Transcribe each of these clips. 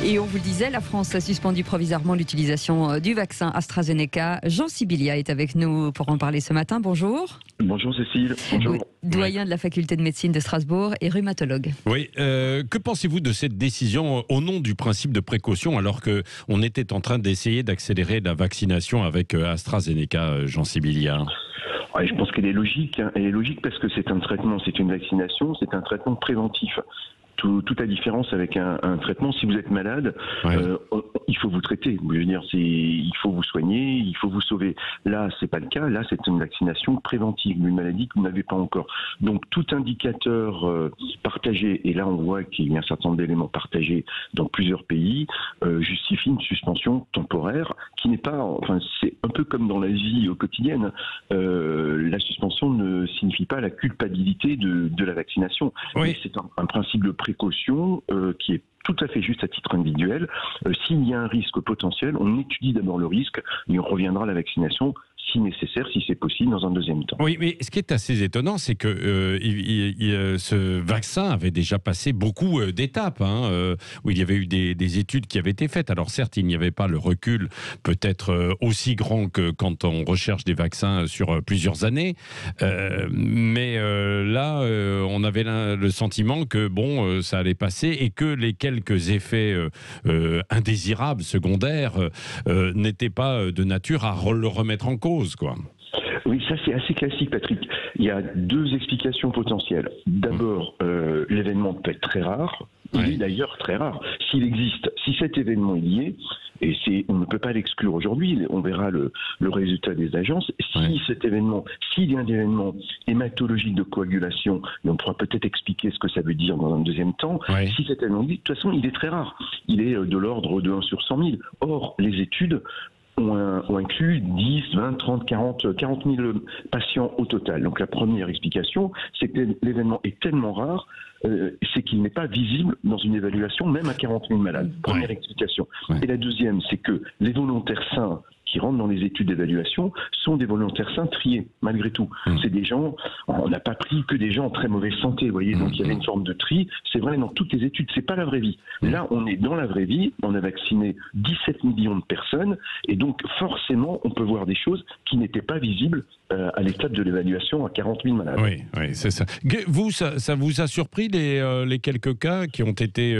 Et on vous le disait, la France a suspendu provisoirement l'utilisation du vaccin AstraZeneca. Jean Sibilia est avec nous pour en parler ce matin. Bonjour. Bonjour Cécile. Bonjour. Doyen de la faculté de médecine de Strasbourg et rhumatologue. Oui, que pensez-vous de cette décision au nom du principe de précaution alors qu'on était en train d'essayer d'accélérer la vaccination avec AstraZeneca, Jean Sibilia? Ouais, je pense qu'elle est logique. Elle est logique parce que c'est un traitement, c'est une vaccination, c'est un traitement préventif. Toute la différence avec un traitement, si vous êtes malade, il faut vous traiter. Je veux dire, il faut vous soigner, il faut vous sauver. Là, c'est pas le cas. Là, c'est une vaccination préventive d'une maladie que vous n'avez pas encore. Donc, tout indicateur partagé, et là, on voit qu'il y a un certain nombre d'éléments partagés dans plusieurs pays, justifie une suspension temporaire qui n'est pas, enfin, c'est un peu comme dans la vie quotidienne. La suspension ne signifie pas la culpabilité de la vaccination. Oui. C'est un principe de précaution qui est tout à fait juste à titre individuel. S'il y a un risque potentiel, on étudie d'abord le risque et on reviendra à la vaccination si nécessaire, si c'est possible, dans un deuxième temps. Oui, mais ce qui est assez étonnant, c'est que ce vaccin avait déjà passé beaucoup d'étapes, où il y avait eu des études qui avaient été faites. Alors certes, il n'y avait pas le recul peut-être aussi grand que quand on recherche des vaccins sur plusieurs années, mais là, on avait le sentiment que bon, ça allait passer et que les quelques effets indésirables, secondaires, n'étaient pas de nature à le remettre en cause. Quoi. Oui, ça c'est assez classique, Patrick. Il y a deux explications potentielles. D'abord, l'événement peut être très rare. Il est d'ailleurs très rare. S'il existe, si cet événement est lié, et on ne peut pas l'exclure aujourd'hui, on verra le résultat des agences. Si cet événement, s'il y a un événement hématologique de coagulation, et on pourra peut-être expliquer ce que ça veut dire dans un deuxième temps, si cet événement, de toute façon, il est très rare. Il est de l'ordre de 1 sur 100 000. Or, les études ont inclus 10, 20, 30, 40 000 patients au total. Donc la première explication, c'est que l'événement est tellement rare, c'est qu'il n'est pas visible dans une évaluation, même à 40 000 malades. Première explication. Et la deuxième, c'est que les volontaires sains qui rentrent dans les études d'évaluation sont des volontaires sains triés, malgré tout. C'est des gens, on n'a pas pris que des gens en très mauvaise santé, vous voyez, donc il y avait une forme de tri, c'est vrai dans toutes les études, c'est pas la vraie vie. Là, on est dans la vraie vie, on a vacciné 17 millions de personnes, et donc forcément, on peut voir des choses qui n'étaient pas visibles à l'étape de l'évaluation à 40 000 malades. Oui, c'est ça. Vous, ça vous a surpris les quelques cas qui ont été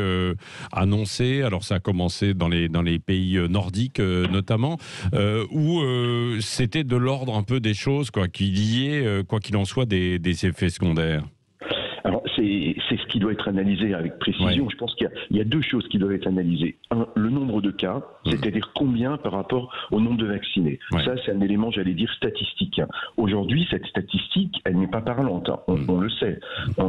annoncés? Alors ça a commencé dans les pays nordiques notamment, où c'était de l'ordre un peu des choses qui liaient, quoi qu'il en soit, des effets secondaires. Alors, c'est ce qui doit être analysé avec précision. Je pense qu'il y a deux choses qui doivent être analysées. Un, le nombre de cas, c'est-à-dire combien par rapport au nombre de vaccinés. Ça, c'est un élément, j'allais dire, statistique. Aujourd'hui, cette statistique, elle n'est pas parlante. On le sait.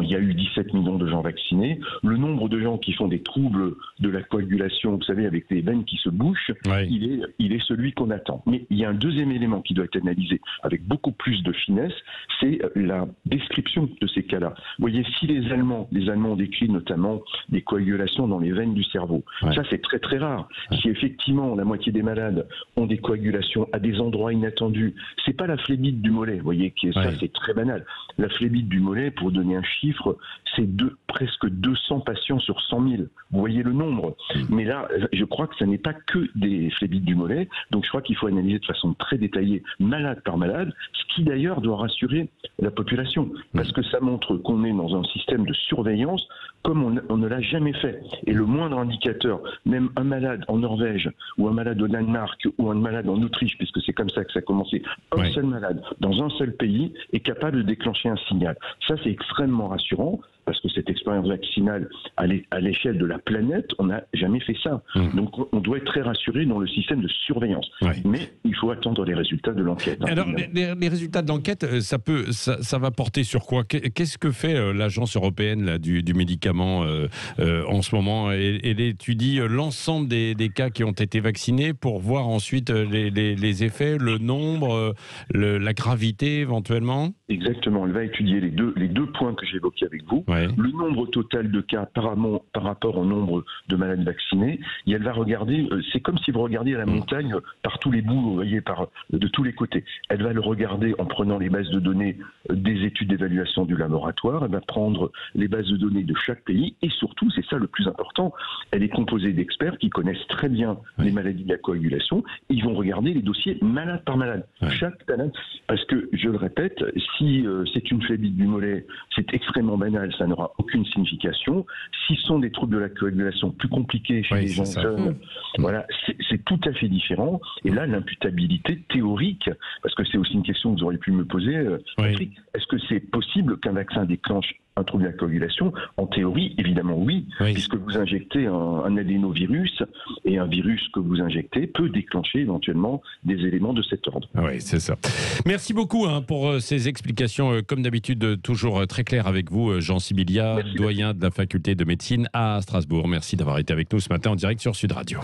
Il y a eu 17 millions de gens vaccinés. Le nombre de gens qui font des troubles de la coagulation, vous savez, avec les veines qui se bouchent, il est celui qu'on attend. Mais il y a un deuxième élément qui doit être analysé avec beaucoup plus de finesse, c'est la description de ces cas-là. Vous voyez, si les Allemands ont décrit notamment des coagulations dans les veines du cerveau, ça c'est très très rare. Si effectivement la moitié des malades ont des coagulations à des endroits inattendus, c'est pas la phlébite du mollet, vous voyez, ça c'est très banal. La phlébite du mollet, pour donner un chiffre, c'est presque 200 patients sur 100 000. Vous voyez le nombre. Mais là, je crois que ça n'est pas que des phlébites du mollet, donc je crois qu'il faut analyser de façon très détaillée, malade par malade, ce qui d'ailleurs doit rassurer la population, parce que ça montre qu'on est dans un système de surveillance comme on ne l'a jamais fait. Et le moindre indicateur, même un malade en Norvège, ou un malade au Danemark, ou un malade en Autriche, puisque c'est comme ça que ça a commencé, un seul malade dans un seul pays est capable de déclencher un signal. Ça, c'est extrêmement rassurant, parce que cette expérience vaccinale, à l'échelle de la planète, on n'a jamais fait ça. Donc on doit être très rassuré dans le système de surveillance. Mais il faut attendre les résultats de l'enquête. Alors les résultats de l'enquête, ça va porter sur quoi? Qu'est-ce que fait l'agence européenne là, du médicament en ce moment? Elle étudie l'ensemble des cas qui ont été vaccinés pour voir ensuite les effets, le nombre, la gravité éventuellement? Exactement, elle va étudier les deux points que j'ai évoqués avec vous. le nombre total de cas par rapport au nombre de malades vaccinés, et elle va regarder, c'est comme si vous regardiez la montagne par tous les bouts, vous voyez, de tous les côtés. Elle va le regarder en prenant les bases de données des études d'évaluation du laboratoire, elle va prendre les bases de données de chaque pays, et surtout, c'est ça le plus important, elle est composée d'experts qui connaissent très bien les maladies de la coagulation, et ils vont regarder les dossiers malade par malade. Chaque malade, parce que, je le répète, si c'est une phlébite du mollet, c'est extrêmement banal, ça n'aura aucune signification. Si ce sont des troubles de la coagulation plus compliqués chez les gens jeunes, voilà, c'est tout à fait différent. Et là, l'imputabilité théorique, parce que c'est aussi une question que vous auriez pu me poser, Patrick, est-ce que c'est possible qu'un vaccin déclenche un trouble de la coagulation? En théorie, évidemment oui, puisque vous injectez un adénovirus, et un virus que vous injectez peut déclencher éventuellement des éléments de cet ordre. Oui, c'est ça. Merci beaucoup pour ces explications, comme d'habitude, toujours très claires avec vous, Jean Sibilia, doyen de la faculté de médecine à Strasbourg. Merci d'avoir été avec nous ce matin en direct sur Sud Radio.